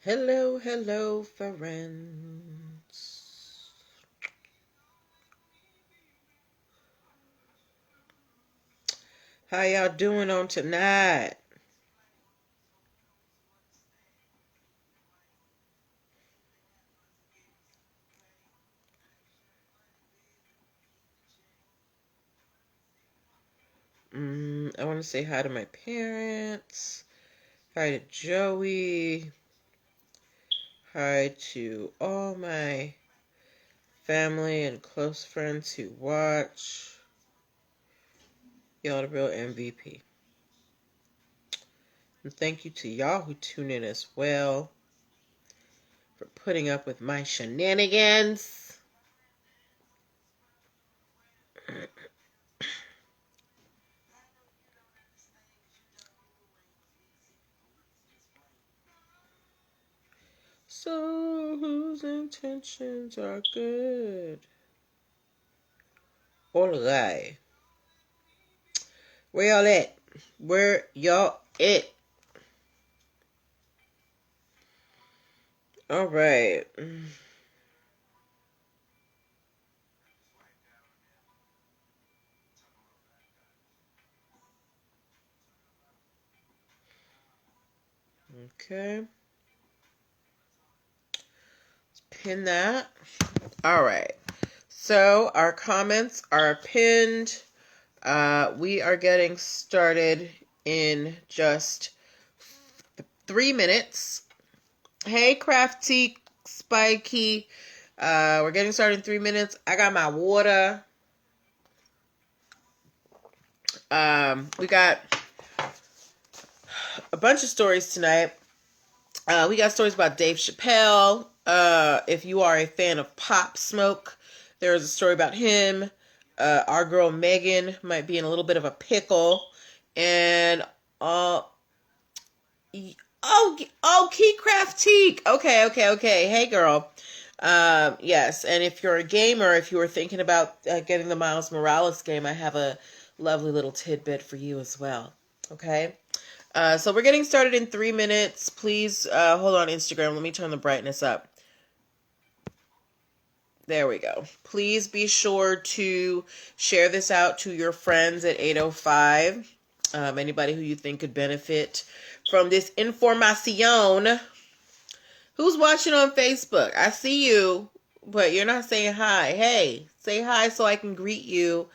Hello, hello, friends. How y'all doing on tonight? I want to say hi to my parents. Hi to Joey. Hi to all my family and close friends who watch. Y'all the real MVP. And thank you to y'all who tune in as well for putting up with my shenanigans. So, whose intentions are good? Alright. Where y'all at? Where y'all at? Alright. Okay. Let's pin that. Alright. So, our comments are pinned. We are getting started in just 3 minutes. Hey, Crafty Spiky. We're getting started in 3 minutes. I got my water. We got a bunch of stories tonight. We got stories about Dave Chappelle. If you are a fan of Pop Smoke, there's a story about him. Our girl Megan might be in a little bit of a pickle. And, Keycraft Teak. Okay. Hey, girl. Yes, and if you're a gamer, if you were thinking about getting the Miles Morales game, I have a lovely little tidbit for you as well. Okay? So we're getting started in 3 minutes. Please hold on Instagram. Let me turn the brightness up. There we go. Please be sure to share this out to your friends at 805. Anybody who you think could benefit from this information. Who's watching on Facebook? I see you, but you're not saying hi. Hey, say hi so I can greet you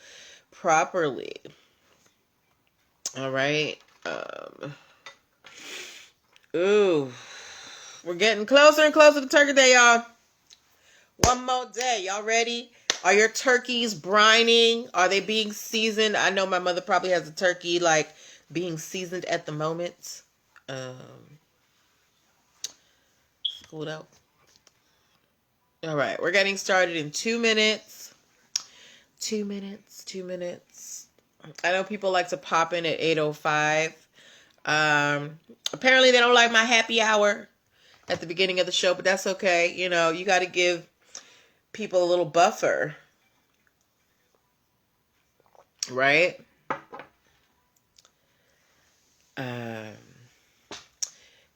properly. All right. Ooh. We're getting closer and closer to Turkey Day, y'all. One more day. Y'all ready? Are your turkeys brining? Are they being seasoned? I know my mother probably has a turkey, like, being seasoned at the moment. Hold up. All right. We're getting started in 2 minutes. 2 minutes. 2 minutes. I know people like to pop in at 8:05. Apparently they don't like my happy hour at the beginning of the show, but that's okay. You know, you got to give people a little buffer, right?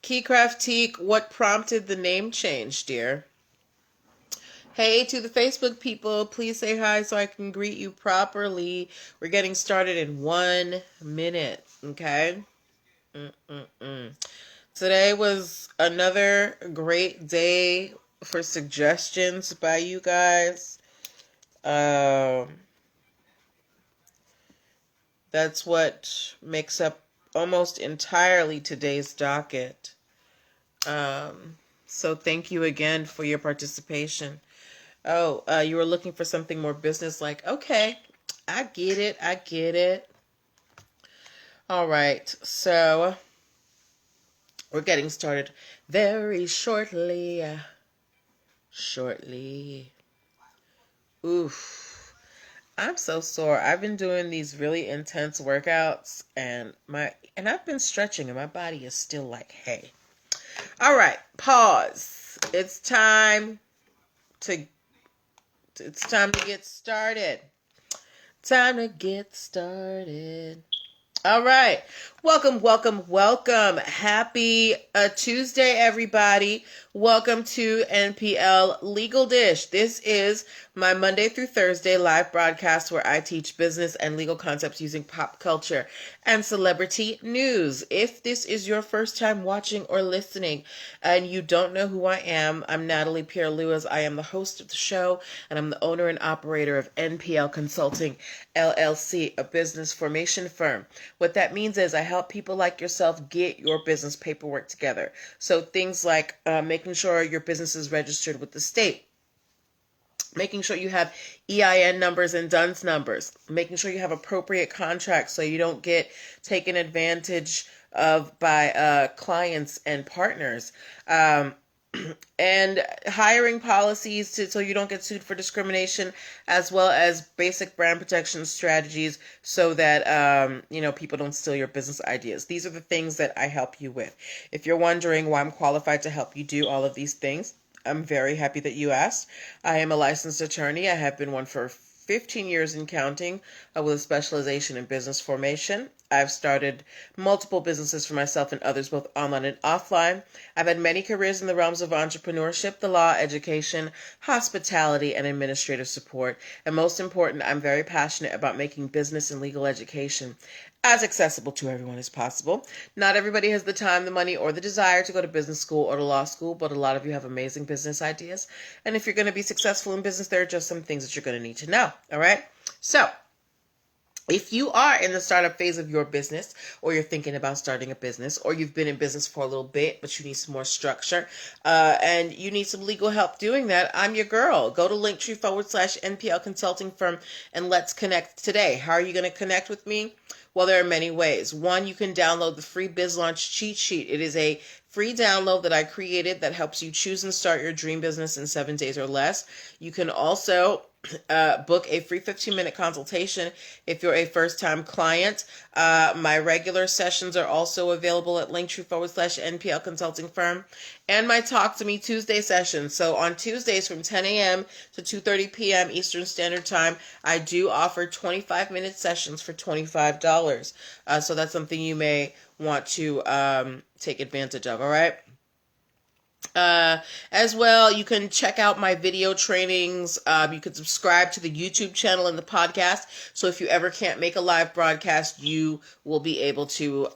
Keycraft Teak, what prompted the name change, dear? Hey, to the Facebook people, please say hi so I can greet you properly. We're getting started in 1 minute, okay? Today was another great day for suggestions by you guys. That's what makes up almost entirely today's docket. So thank you again for your participation. Oh, you were looking for something more business-like. Okay, I get it. All right, so we're getting started very shortly. Oof. I'm so sore. I've been doing these really intense workouts and I've been stretching and my body is still like, hey. All right, pause. It's time to get started. Time to get started. All right. Welcome, welcome, welcome. Happy Tuesday, everybody. Welcome to NPL Legal Dish. This is my Monday through Thursday live broadcast where I teach business and legal concepts using pop culture and celebrity news. If this is your first time watching or listening and you don't know who I am, I'm Natalie Pierre-Lewis. I am the host of the show and I'm the owner and operator of NPL Consulting LLC, a business formation firm. What that means is I help people like yourself get your business paperwork together. So things like making sure your business is registered with the state, making sure you have EIN numbers and DUNS numbers, making sure you have appropriate contracts so you don't get taken advantage of by clients and partners. And hiring policies so you don't get sued for discrimination, as well as basic brand protection strategies so that, people don't steal your business ideas. These are the things that I help you with. If you're wondering why I'm qualified to help you do all of these things, I'm very happy that you asked. I am a licensed attorney. I have been one for 15 years and counting, with a specialization in business formation. I've started multiple businesses for myself and others, both online and offline. I've had many careers in the realms of entrepreneurship, the law, education, hospitality, and administrative support. And most important, I'm very passionate about making business and legal education as accessible to everyone as possible. Not everybody has the time, the money, or the desire to go to business school or to law school, but a lot of you have amazing business ideas. And if you're going to be successful in business, there are just some things that you're going to need to know. All right? So, if you are in the startup phase of your business, or you're thinking about starting a business, or you've been in business for a little bit, but you need some more structure, and you need some legal help doing that, I'm your girl. Go to linktr.ee/NPL Consulting Firm and let's connect today. How are you going to connect with me? Well, there are many ways. One, you can download the free Biz Launch cheat sheet. It is a free download that I created that helps you choose and start your dream business in 7 days or less. You can also book a free 15-minute consultation if you're a first-time client. My regular sessions are also available at linktree/NPL Consulting Firm, and my Talk to Me Tuesday sessions. So on Tuesdays from 10 a.m. to 2:30 p.m. Eastern Standard Time, I do offer 25-minute sessions for $25. So that's something you may want to take advantage of, all right? As well, you can check out my video trainings. You can subscribe to the YouTube channel and the podcast. So if you ever can't make a live broadcast, you will be able to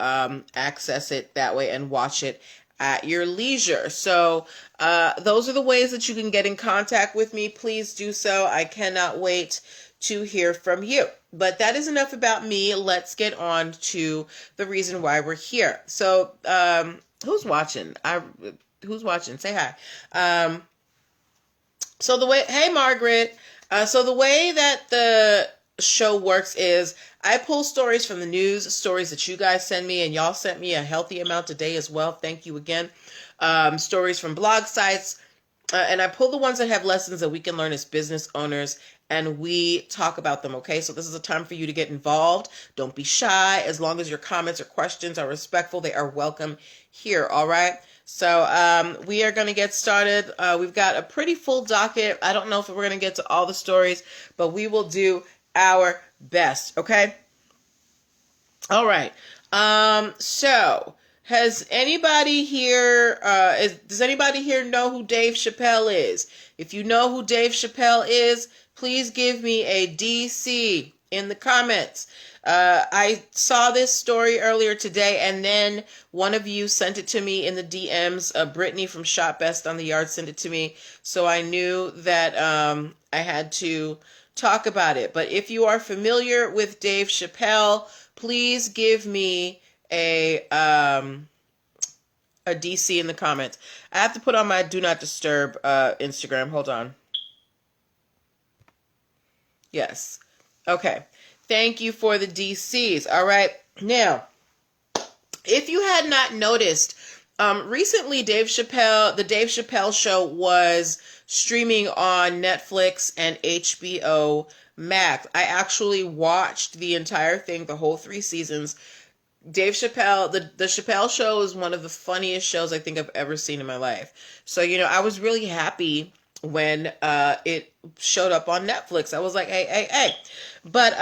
access it that way and watch it at your leisure. So those are the ways that you can get in contact with me. Please do so. I cannot wait to hear from you. But that is enough about me. Let's get on to the reason why we're here. So who's watching? Who's watching? Say hi. Hey Margaret. So the way that the show works is I pull stories from the news, stories that you guys send me, and y'all sent me a healthy amount today as well. Thank you again. Stories from blog sites, and I pull the ones that have lessons that we can learn as business owners, and we talk about them, okay? So this is a time for you to get involved. Don't be shy. As long as your comments or questions are respectful, they are welcome here, all right? So we are going to get started. We've got a pretty full docket. I don't know if we're going to get to all the stories, but we will do our best, okay? All right. So has anybody here, does anybody here know who Dave Chappelle is? If you know who Dave Chappelle is, please give me a DC in the comments. I saw this story earlier today, and then one of you sent it to me in the DMs. Brittany from Shop Best on the Yard sent it to me, so I knew that I had to talk about it. But if you are familiar with Dave Chappelle, please give me a DC in the comments. I have to put on my Do Not Disturb Instagram. Hold on. Yes. Okay. Thank you for the DCs. All right. Now, if you had not noticed, recently the Dave Chappelle Show was streaming on Netflix and HBO Max. I actually watched the entire thing, the whole 3 seasons. Dave Chappelle, the Chappelle Show is one of the funniest shows I think I've ever seen in my life. So, I was really happy when it showed up on Netflix. I was like, hey. But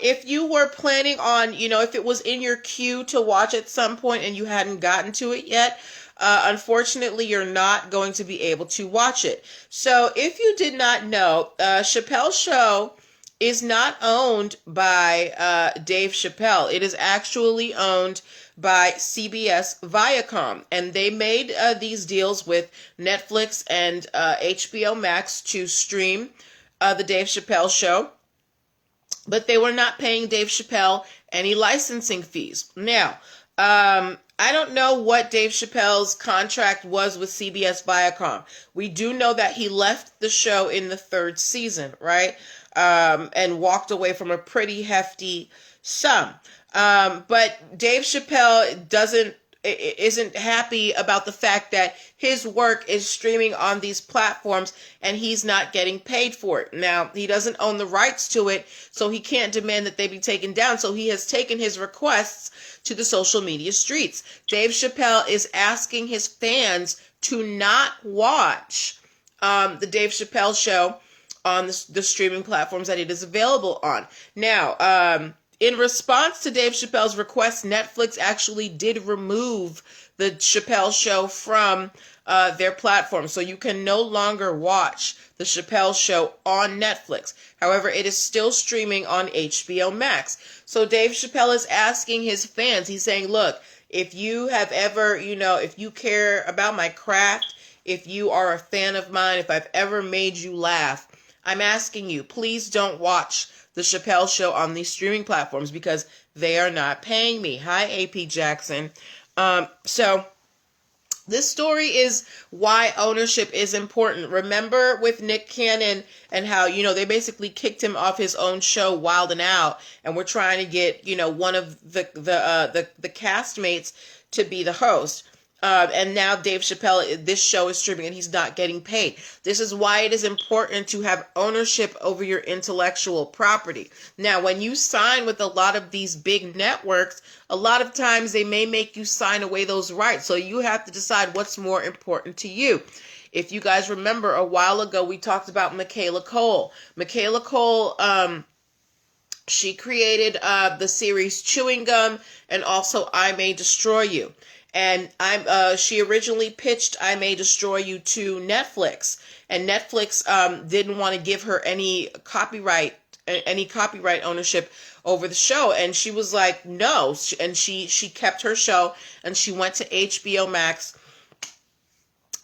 if you were planning on, if it was in your queue to watch at some point and you hadn't gotten to it yet, unfortunately, you're not going to be able to watch it. So if you did not know, Chappelle's Show is not owned by Dave Chappelle. It is actually owned by CBS Viacom, and they made these deals with Netflix and HBO Max to stream the Dave Chappelle Show, but they were not paying Dave Chappelle any licensing fees. Now, I don't know what Dave Chappelle's contract was with CBS Viacom. We do know that he left the show in the 3rd season, right? And walked away from a pretty hefty sum. But Dave Chappelle isn't happy about the fact that his work is streaming on these platforms and he's not getting paid for it. Now, he doesn't own the rights to it, so he can't demand that they be taken down. So he has taken his requests to the social media streets. Dave Chappelle is asking his fans to not watch the Dave Chappelle Show on the streaming platforms that it is available on. Now, in response to Dave Chappelle's request, Netflix actually did remove the Chappelle Show from their platform. So you can no longer watch the Chappelle Show on Netflix. However, it is still streaming on HBO Max. So Dave Chappelle is asking his fans, he's saying, look, if you have ever, if you care about my craft, if you are a fan of mine, if I've ever made you laugh, I'm asking you, please don't watch the Chappelle Show on these streaming platforms because they are not paying me. Hi, AP Jackson. So this story is why ownership is important. Remember with Nick Cannon and how, they basically kicked him off his own show, Wild and Out, and we're trying to get, one of the castmates to be the host. And now Dave Chappelle, this show is streaming and he's not getting paid. This is why it is important to have ownership over your intellectual property. Now, when you sign with a lot of these big networks, a lot of times they may make you sign away those rights. So you have to decide what's more important to you. If you guys remember, a while ago, we talked about Michaela Cole. Michaela Cole, she created the series Chewing Gum and also I May Destroy You. And she originally pitched I May Destroy You to Netflix, and Netflix didn't want to give her any copyright ownership over the show, and she was like, no, and she kept her show, and she went to HBO Max,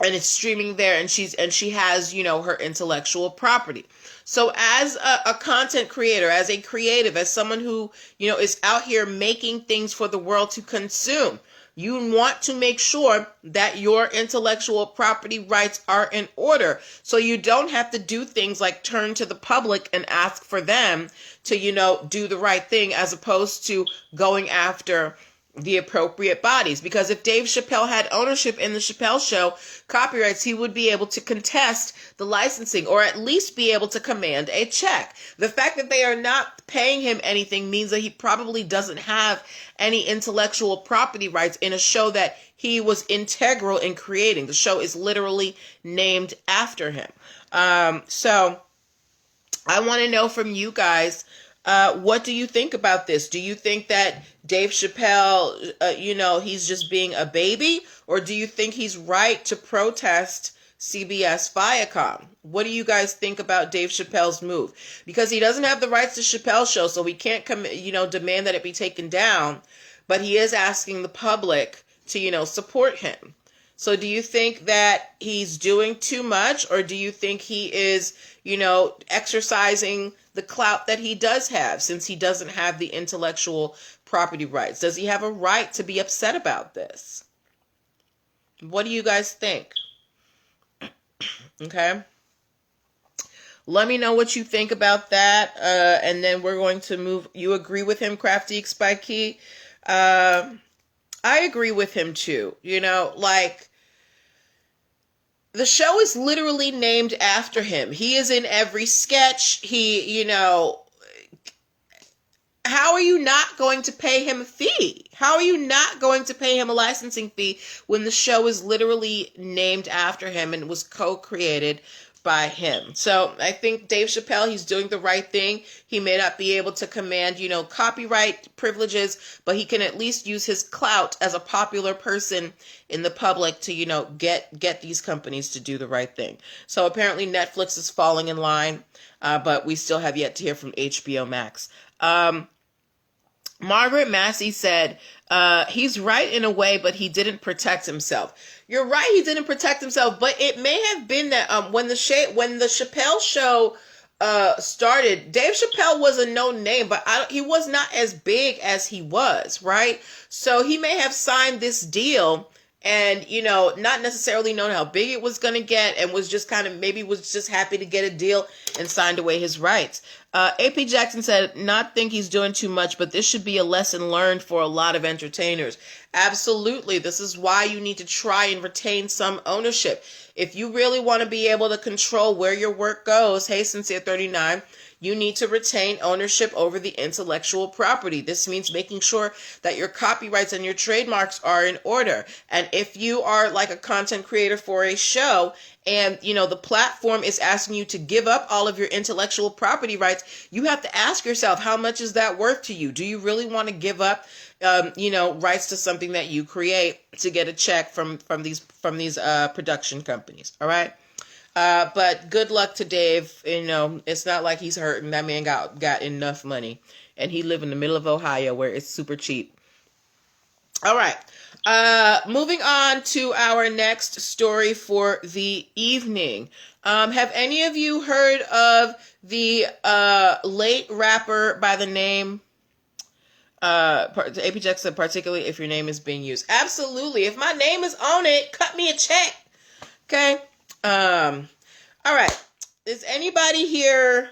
and it's streaming there, and she has her intellectual property. So as a content creator, as a creative, as someone who is out here making things for the world to consume, you want to make sure that your intellectual property rights are in order. So you don't have to do things like turn to the public and ask for them to, do the right thing as opposed to going after the appropriate bodies. Because if Dave Chappelle had ownership in the Chappelle Show copyrights, he would be able to contest the licensing or at least be able to command a check. The fact that they are not paying him anything means that he probably doesn't have any intellectual property rights in a show that he was integral in creating. The show is literally named after him. So I want to know from you guys, what do you think about this? Do you think that Dave Chappelle, he's just being a baby? Or do you think he's right to protest CBS Viacom? What do you guys think about Dave Chappelle's move? Because he doesn't have the rights to Chappelle's Show, so he can't demand that it be taken down. But he is asking the public to, support him. So do you think that he's doing too much, or do you think he is, exercising the clout that he does have since he doesn't have the intellectual property rights? Does he have a right to be upset about this? What do you guys think? Okay. Let me know what you think about that. And then we're going to move. You agree with him, Crafty Spikey? I agree with him too. The show is literally named after him. He is in every sketch. How are you not going to pay him a fee? How are you not going to pay him a licensing fee when the show is literally named after him and was co-created by him. So I think Dave Chappelle, he's doing the right thing. He may not be able to command, copyright privileges, but he can at least use his clout as a popular person in the public to, get these companies to do the right thing. So apparently Netflix is falling in line, but we still have yet to hear from HBO Max. Margaret Massey said, he's right in a way, but he didn't protect himself. You're right, he didn't protect himself, but it may have been that when the Chappelle show started, Dave Chappelle was a known name, but he was not as big as he was, right? So he may have signed this deal and, not necessarily known how big it was going to get, and was just maybe was just happy to get a deal and signed away his rights. AP Jackson said, not think he's doing too much, but this should be a lesson learned for a lot of entertainers. Absolutely. This is why you need to try and retain some ownership. If you really want to be able to control where your work goes, hey, Sincere 39, you need to retain ownership over the intellectual property. This means making sure that your copyrights and your trademarks are in order. And if you are like a content creator for a show and, the platform is asking you to give up all of your intellectual property rights, you have to ask yourself, how much is that worth to you? Do you really want to give up, rights to something that you create to get a check from these production companies? All right. But good luck to Dave. It's not like he's hurting. That man got enough money, and he live in the middle of Ohio where it's super cheap. All right. Moving on to our next story for the evening. Have any of you heard of the late rapper by the name AP Jack said, particularly if your name is being used? Absolutely. If my name is on it, cut me a check. Okay. All right. Is anybody here?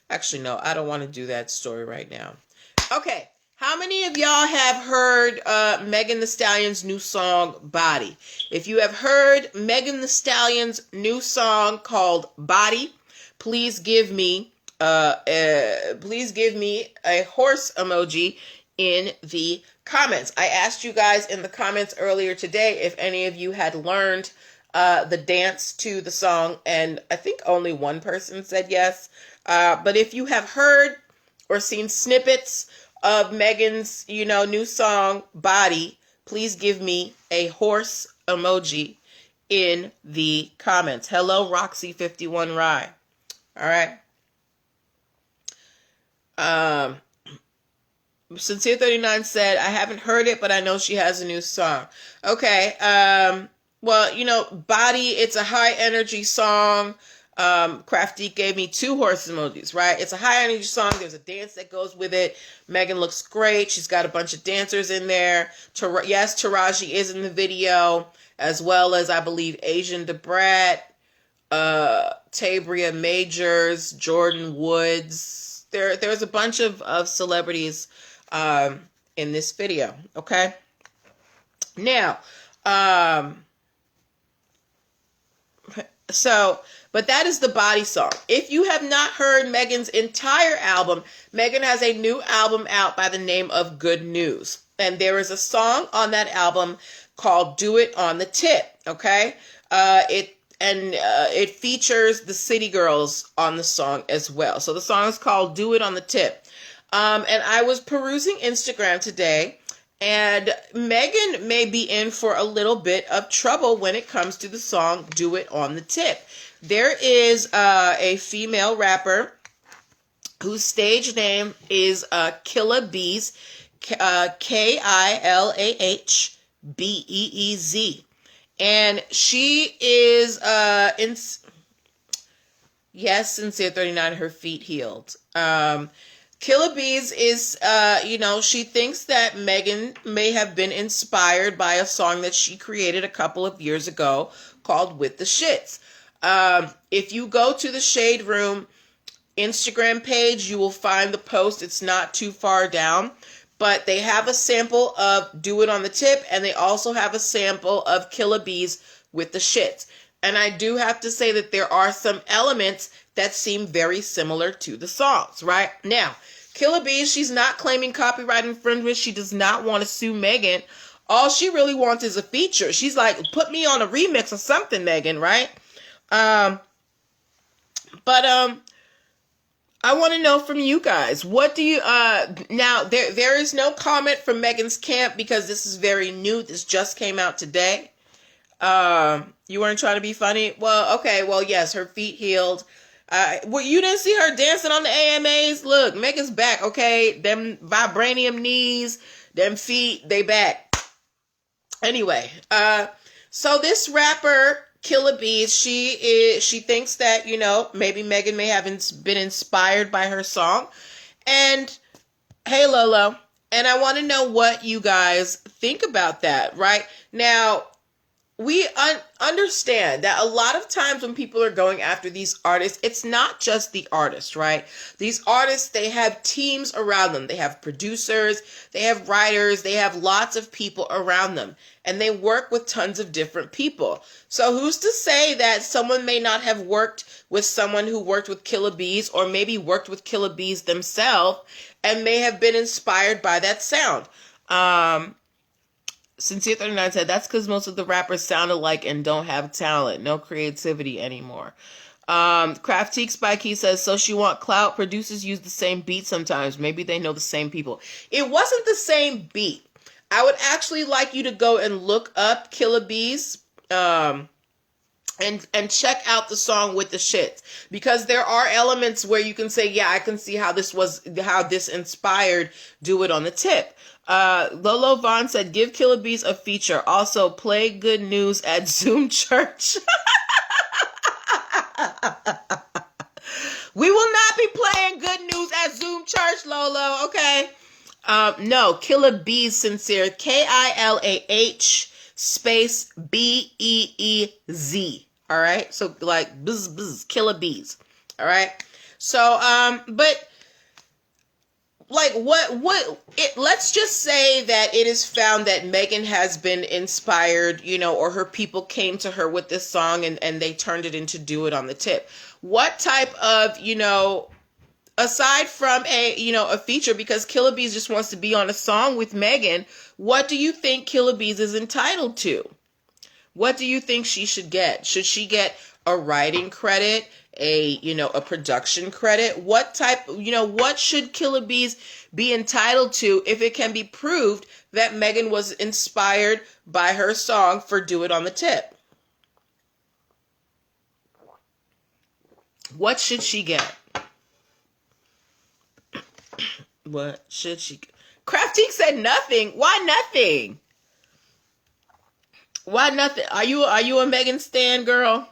Actually, no, I don't want to do that story right now. Okay. How many of y'all have heard Megan Thee Stallion's new song, Body? If you have heard Megan Thee Stallion's new song called Body, please give me a horse emoji in the comments. I asked you guys in the comments earlier today if any of you had learned the dance to the song, and I think only one person said yes. But if you have heard or seen snippets of Megan's, new song, Body, please give me a horse emoji in the comments. Hello, Roxy51 Rye. All right. Sincere 39 said, I haven't heard it, but I know she has a new song. Okay. Well, Body, it's a high energy song. Crafty gave me 2 horse emojis, right? It's a high energy song. There's a dance that goes with it. Megan looks great. She's got a bunch of dancers in there. Yes, Taraji is in the video, as well as, I believe, Asian Debrat, Tabria Majors, Jordan Woods. There's a bunch of celebrities in this video, okay? Now, but that is the Body song. If you have not heard Megan's entire album, Megan has a new album out by the name of Good News. And there is a song on that album called Do It on the Tip, okay? It features the City Girls on the song as well. So the song is called Do It on the Tip. And I was perusing Instagram today, and Megan may be in for a little bit of trouble when it comes to the song Do It on the Tip. There is a female rapper whose stage name is Killa Bees, Killahbeez. And she is, yes, Sincere 39, her feet healed. Killa Bees is, she thinks that Megan may have been inspired by a song that she created a couple of years ago called With the Shits. If you go to the Shade Room Instagram page, you will find the post. It's not too far down, but they have a sample of Do It on the Tip, and they also have a sample of Killa Bees With the Shits. And I do have to say that there are some elements that seem very similar to the songs, right? Now, Killa Bees, she's not claiming copyright infringement. She does not want to sue Megan. All she really wants is a feature. She's like, put me on a remix or something, Megan, right? But I want to know from you guys, what do you, now there is no comment from Megan's camp because this is very new. This just came out today. You weren't trying to be funny? Well, okay, well, yes, her feet healed. Well, you didn't see her dancing on the AMAs? Look, Megan's back, okay? Them vibranium knees, them feet, they back. Anyway, so this rapper, Killa Bees, she thinks that, maybe Megan may have been inspired by her song. And, hey, Lolo, and I want to know what you guys think about that, right? Now, we understand that a lot of times when people are going after these artists, it's not just the artist, right? These artists, they have teams around them. They have producers, they have writers, they have lots of people around them, and they work with tons of different people. So who's to say that someone may not have worked with someone who worked with Killa Bees, or maybe worked with Killa Bees themselves and may have been inspired by that sound? Sincere39 said, that's because most of the rappers sound alike and don't have talent. No creativity anymore. Craftique Spikey says, so she want clout. Producers use the same beat sometimes. Maybe they know the same people. It wasn't the same beat. I would actually like you to go and look up Killa Bees and check out the song with the shits. Because there are elements where you can say, yeah, I can see how this inspired Do It on the Tip. Lolo Vaughn said, give Killa Bees a feature. Also, play Good News at Zoom Church. We will not be playing Good News at Zoom Church, Lolo, okay? No, Killa Bees, Sincere. Kilah space Beez. All right? So, like, bzz, Killa Bees. All right? So, but... like let's just say that it is found that Megan has been inspired, or her people came to her with this song and they turned it into Do It on the Tip. What type of, aside from a feature, because Killa Bees just wants to be on a song with Megan, what do you think Killa Bees is entitled to? What do you think she should get? Should she get a writing credit? A production credit? What type, what should Killa Bees be entitled to if it can be proved that Megan was inspired by her song for Do It on the Tip? What should she get? What should she get? Craftique said nothing. Why nothing? Why nothing? Are you a Megan stan, girl?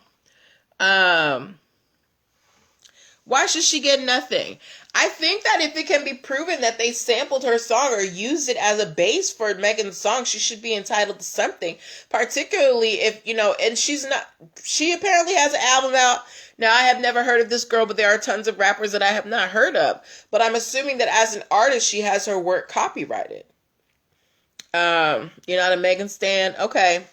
Why should she get nothing? I think that if it can be proven that they sampled her song or used it as a base for Megan's song, she should be entitled to something. Particularly if, and she apparently has an album out. Now, I have never heard of this girl, but there are tons of rappers that I have not heard of. But I'm assuming that as an artist, she has her work copyrighted. You're not a Megan stan? Okay.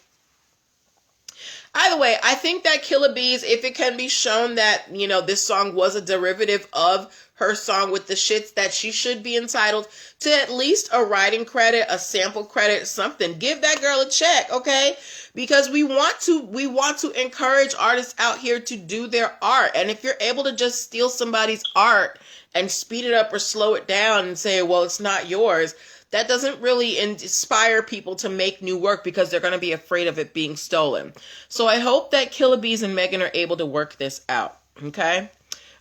Either way, I think that Killa Bees, if it can be shown that, this song was a derivative of her song with the shits, that she should be entitled to at least a writing credit, a sample credit, something. Give that girl a check, okay? Because we want to encourage artists out here to do their art. And if you're able to just steal somebody's art and speed it up or slow it down and say, well, it's not yours, that doesn't really inspire people to make new work because they're going to be afraid of it being stolen. So I hope that Killa Bees and Megan are able to work this out. Okay?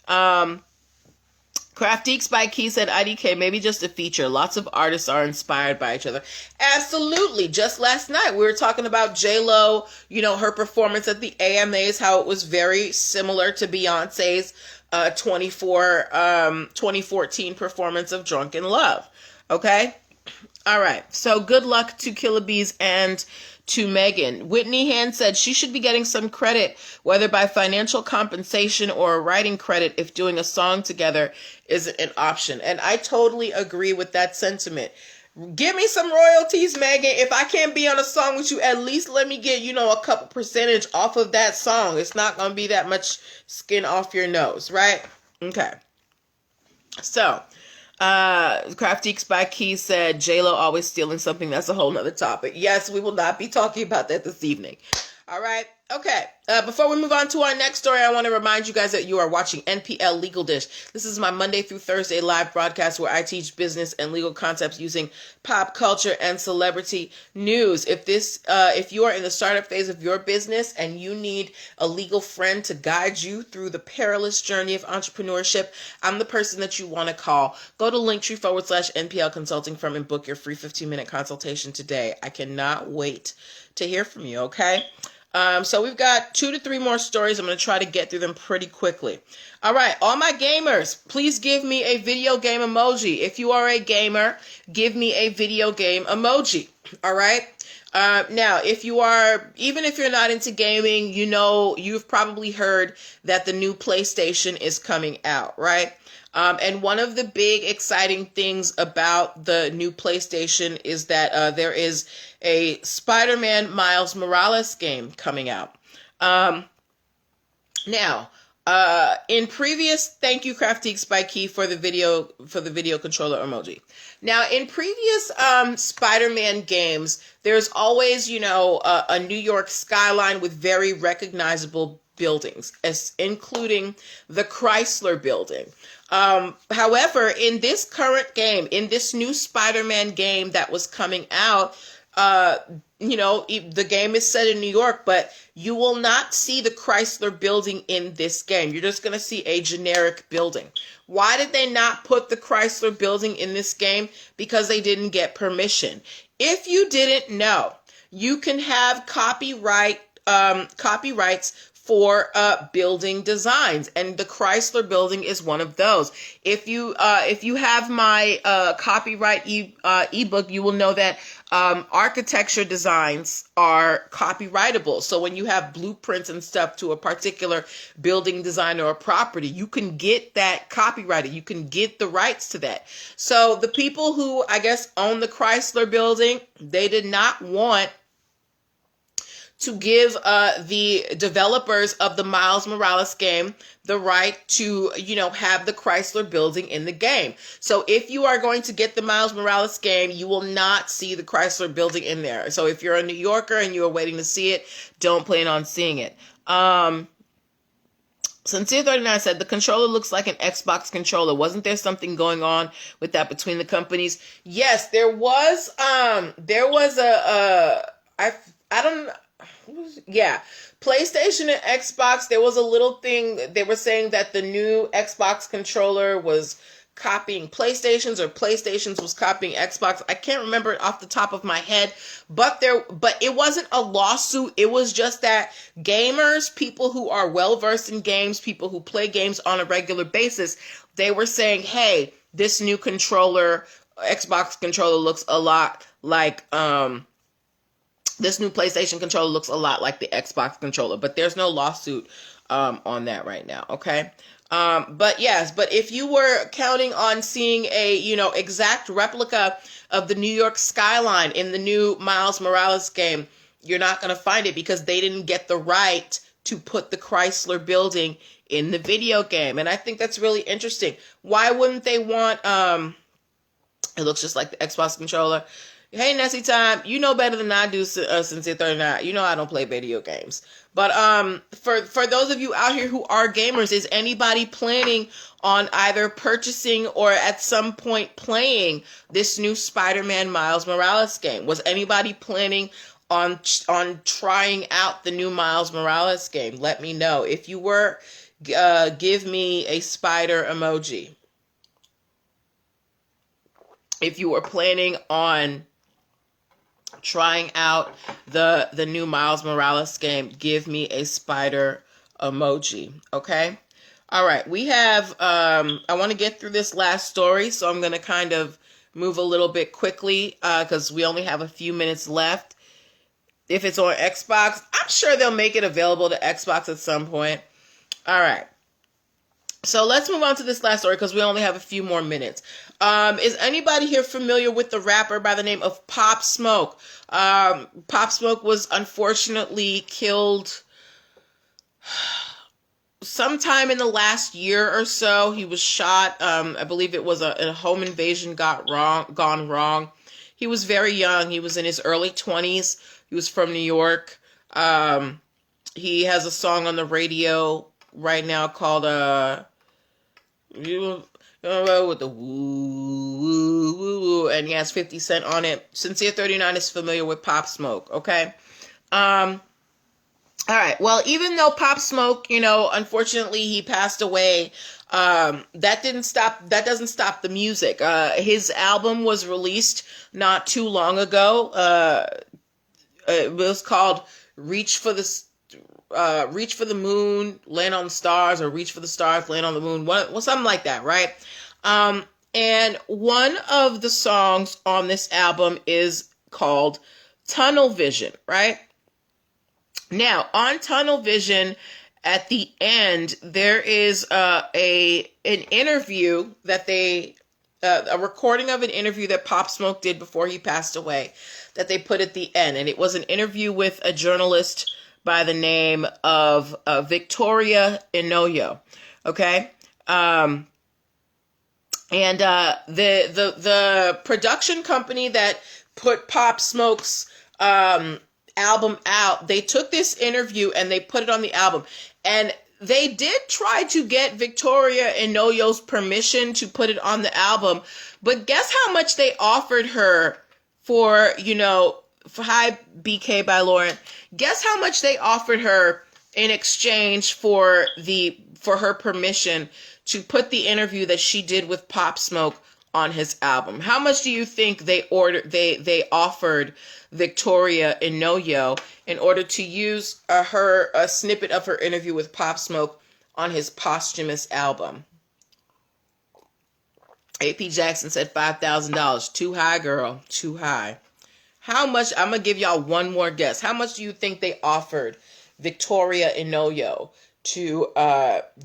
Craftique Spikey said, IDK, maybe just a feature. Lots of artists are inspired by each other. Absolutely. Just last night, we were talking about J-Lo, her performance at the AMAs, how it was very similar to Beyonce's 2014 performance of Drunk in Love. Okay? All right. So good luck to Killa Bees and to Megan. Whitney Hand said she should be getting some credit, whether by financial compensation or a writing credit, if doing a song together isn't an option. And I totally agree with that sentiment. Give me some royalties, Megan. If I can't be on a song with you, at least let me get, a couple percentage off of that song. It's not going to be that much skin off your nose, right? Okay. So, Craftique Spikey said, J-Lo always stealing something. That's a whole nother topic. Yes, we will not be talking about that this evening. All right. Okay, before we move on to our next story, I want to remind you guys that you are watching NPL Legal Dish. This is my Monday through Thursday live broadcast where I teach business and legal concepts using pop culture and celebrity news. If you are in the startup phase of your business and you need a legal friend to guide you through the perilous journey of entrepreneurship, I'm the person that you want to call. Go to linktr.ee/nplconsultingfirm and book your free 15-minute consultation today. I cannot wait to hear from you, okay? So we've got 2 to 3 more stories. I'm going to try to get through them pretty quickly. All right, all my gamers, please give me a video game emoji. If you are a gamer, give me a video game emoji. All right. Now, even if you're not into gaming, you've probably heard that the new PlayStation is coming out, right? And one of the big exciting things about the new PlayStation is that there is a Spider-Man Miles Morales game coming out. In previous, thank you Craftique by Key for the video controller emoji. Now, in previous Spider-Man games, there's always a New York skyline with very recognizable buildings, including the Chrysler Building. However, in this current game, in this new Spider-Man game that was coming out, the game is set in New York, but you will not see the Chrysler Building in this game. You're just going to see a generic building. Why did they not put the Chrysler Building in this game? Because they didn't get permission. If you didn't know, you can have copyrights for building designs, and the Chrysler Building is one of those. If you have my copyright ebook, you will know that architecture designs are copyrightable. So when you have blueprints and stuff to a particular building design or a property, you can get that copyrighted. You can get the rights to that. So the people who, I guess, own the Chrysler Building, they did not want to give the developers of the Miles Morales game the right to, have the Chrysler Building in the game. So if you are going to get the Miles Morales game, you will not see the Chrysler Building in there. So if you're a New Yorker and you are waiting to see it, don't plan on seeing it. Sincere39 said the controller looks like an Xbox controller. Wasn't there something going on with that between the companies? Yes, there was. PlayStation and Xbox, there was a little thing. They were saying that the new Xbox controller was copying PlayStations, or PlayStations was copying Xbox. I can't remember it off the top of my head, but it wasn't a lawsuit. It was just that gamers, people who are well versed in games, people who play games on a regular basis, they were saying, hey, this new controller, Xbox controller, looks a lot like this new PlayStation controller looks a lot like the Xbox controller, but there's no lawsuit on that right now, okay? But if you were counting on seeing a, exact replica of the New York skyline in the new Miles Morales game, you're not going to find it because they didn't get the right to put the Chrysler Building in the video game. And I think that's really interesting. Why wouldn't they want, it looks just like the Xbox controller. Hey, Nessie Time, you know better than I do, Sincere 39. You know I don't play video games. But for those of you out here who are gamers, is anybody planning on either purchasing or at some point playing this new Spider-Man Miles Morales game? Was anybody planning on trying out the new Miles Morales game? Let me know. If you were, give me a spider emoji. If you were planning on trying out the new Miles Morales game, give me a spider emoji, okay? All right, we have, I want to get through this last story, so I'm going to kind of move a little bit quickly because we only have a few minutes left. If it's on Xbox, I'm sure they'll make it available to Xbox at some point. All right. So let's move on to this last story because we only have a few more minutes. Is anybody here familiar with the rapper by the name of Pop Smoke? Pop Smoke was unfortunately killed sometime in the last year or so. He was shot. I believe it was a home invasion gone wrong. He was very young. He was in his early 20s. He was from New York. He has a song on the radio right now called you with the woo, woo, woo, woo, and he has 50 Cent on it. Sincere 39 is familiar with Pop Smoke, okay? All right. Well, even though Pop Smoke, unfortunately he passed away, that doesn't stop the music. His album was released not too long ago. It was called Reach for the Moon, Land on the Stars, or Reach for the Stars, Land on the Moon, something like that, right? And one of the songs on this album is called Tunnel Vision, right? Now, on Tunnel Vision, at the end, there is an interview that a recording of an interview that Pop Smoke did before he passed away that they put at the end. And it was an interview with a journalist by the name of Victoria Inoyo. Okay? And the production company that put Pop Smoke's album out, they took this interview and they put it on the album. And they did try to get Victoria Inoyo's permission to put it on the album, but guess how much they offered her for Hi BK by Lauren. Guess how much they offered her in exchange for her permission to put the interview that she did with Pop Smoke on his album? How much do you think they offered Victoria Inoyo in order to use a snippet of her interview with Pop Smoke on his posthumous album? AP Jackson said $5,000. Too high, girl. Too high. How much? I'm going to give y'all one more guess. How much do you think they offered Victoria Inoyo to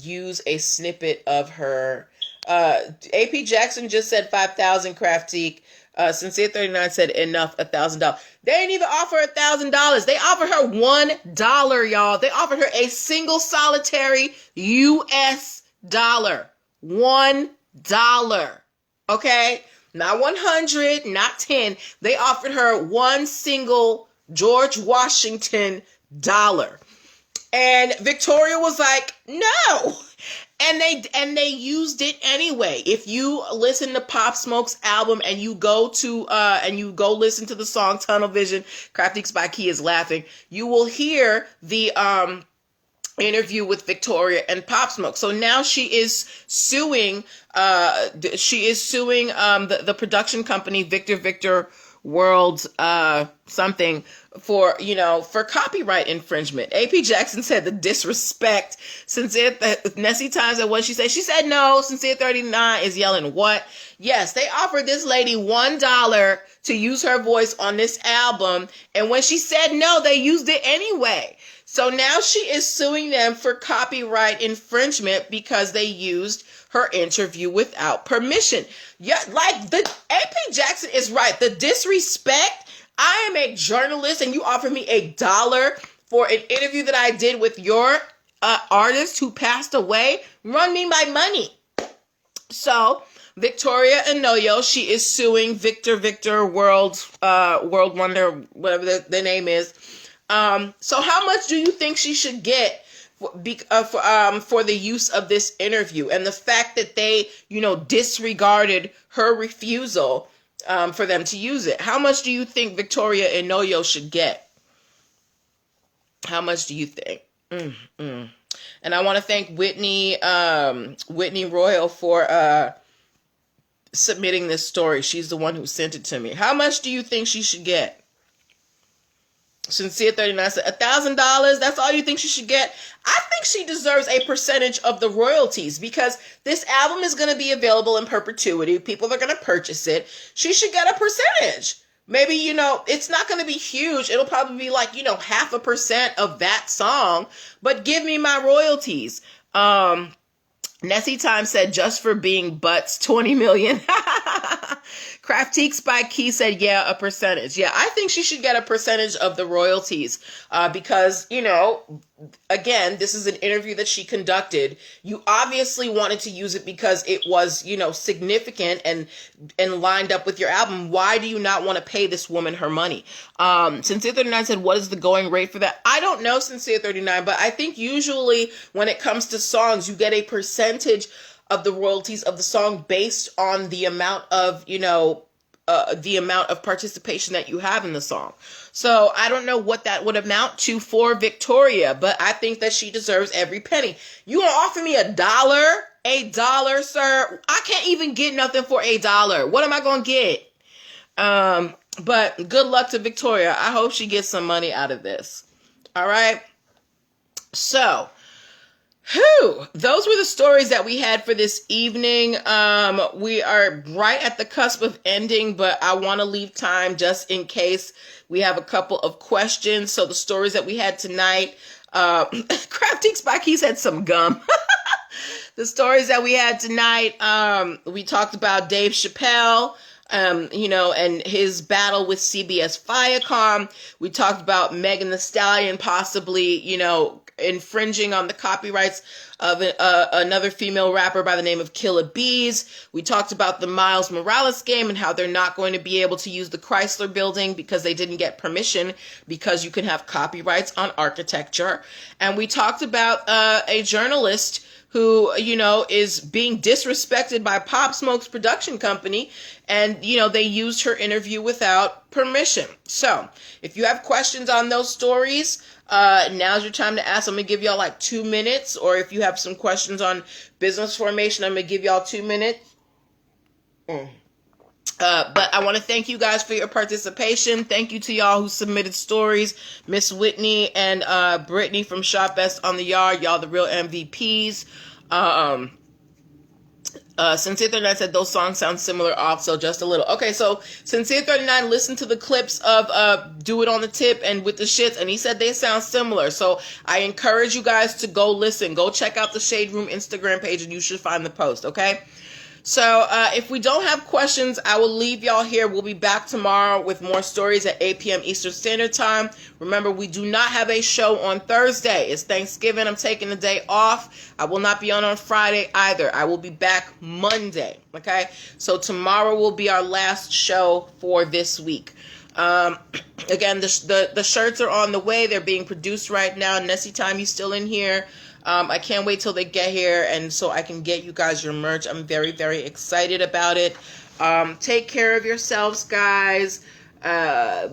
use a snippet of her? AP Jackson just said 5,000. Craftique. Sincere 39 said enough, $1,000. They didn't even offer $1,000. They offered her $1, y'all. They offered her a single solitary US dollar. $1. Okay? Not 100, not 10. They offered her one single George Washington dollar. And Victoria was like, no. And they used it anyway. If you listen to Pop Smoke's album and you go listen to the song Tunnel Vision, Craftiques by Key is laughing, you will hear the interview with Victoria and Pop Smoke. So now she is suing the production company Victor World something for copyright infringement. AP Jackson said the disrespect. Nessie Times said what she said. She said no. Sincere 39 is yelling what? Yes, they offered this lady $1 to use her voice on this album, and when she said no, they used it anyway. So now she is suing them for copyright infringement because they used her interview without permission. Yeah, like the AP Jackson is right. The disrespect. I am a journalist and you offer me $1 for an interview that I did with your artist who passed away. Run me my money. So Victoria Inoyo, she is suing Victor World Wonder, whatever the name is. So how much do you think she should get for the use of this interview and the fact that they, disregarded her refusal for them to use it? How much do you think Victoria Inoyo should get? How much do you think? And I want to thank Whitney Royal for submitting this story. She's the one who sent it to me. How much do you think she should get? Sincere 39 said $1,000. That's all you think she should get? I think she deserves a percentage of the royalties because this album is going to be available in perpetuity. People are going to purchase it. She should get a percentage. Maybe, it's not going to be huge. It'll probably be like, 0.5% of that song, but give me my royalties. Nessie Time said just for being butts, 20 million. Craftiques by Key said, yeah, a percentage. Yeah, I think she should get a percentage of the royalties because, you know, again, this is an interview that she conducted. You obviously wanted to use it because it was, you know, significant and lined up with your album. Why do you not want to pay this woman her money? Sincere 39 said, what is the going rate for that? I don't know, Sincere 39, but I think usually when it comes to songs, you get a percentage of the royalties of the song based on the amount of, you know, the amount of participation that you have in the song. So I don't know what that would amount to for Victoria, but I think that she deserves every penny. You gonna offer me $1? $1, sir? I can't even get nothing for $1. What am I gonna get? But good luck to Victoria. I hope she gets some money out of this. All right. So, those were the stories that we had for this evening. We are right at the cusp of ending, but I want to leave time just in case we have a couple of questions. So the stories that we had tonight, Crafty Spiky said some gum. The stories that we had tonight, we talked about Dave Chappelle, you know, and his battle with CBS Viacom. We talked about Megan Thee Stallion possibly, you know, infringing on the copyrights of another female rapper by the name of Killa Bees. We talked about the Miles Morales game and how they're not going to be able to use the Chrysler building because they didn't get permission because you can have copyrights on architecture. And we talked about a journalist who, you know, is being disrespected by Pop Smoke's production company. And, you know, they used her interview without permission. So if you have questions on those stories, now's your time to ask. I'm going to give y'all like 2 minutes. Or if you have some questions on business formation, I'm going to give y'all 2 minutes. But I want to thank you guys for your participation. Thank you to y'all who submitted stories. Miss Whitney and Brittany from Shop Best on the Yard. Y'all the real MVPs. Sincere 39 said those songs sound similar also, just a little. Okay, so Sincere 39 listened to the clips of Do It on the Tip and With the Shits, and he said they sound similar. So I encourage you guys to go listen. Go check out the Shade Room Instagram page, and you should find the post, okay? So if we don't have questions, I will leave y'all here. We'll be back tomorrow with more stories at 8 p.m. Eastern Standard Time. Remember, we do not have a show on Thursday. It's Thanksgiving. I'm taking the day off. I will not be on Friday either. I will be back Monday, okay? So tomorrow will be our last show for this week. Again, the shirts are on the way. They're being produced right now. Nessie Time, you still in here? I can't wait till they get here and so I can get you guys your merch. I'm very, very excited about it. Take care of yourselves, guys.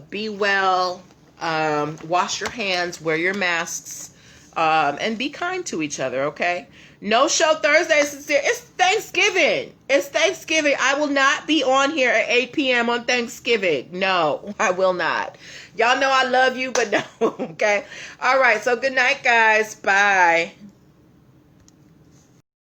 Be well. Wash your hands. Wear your masks. And be kind to each other, okay? No show Thursday, Sincere. It's Thanksgiving. It's Thanksgiving. I will not be on here at 8 p.m. on Thanksgiving. No, I will not. Y'all know I love you, but no, okay? All right, so good night, guys. Bye.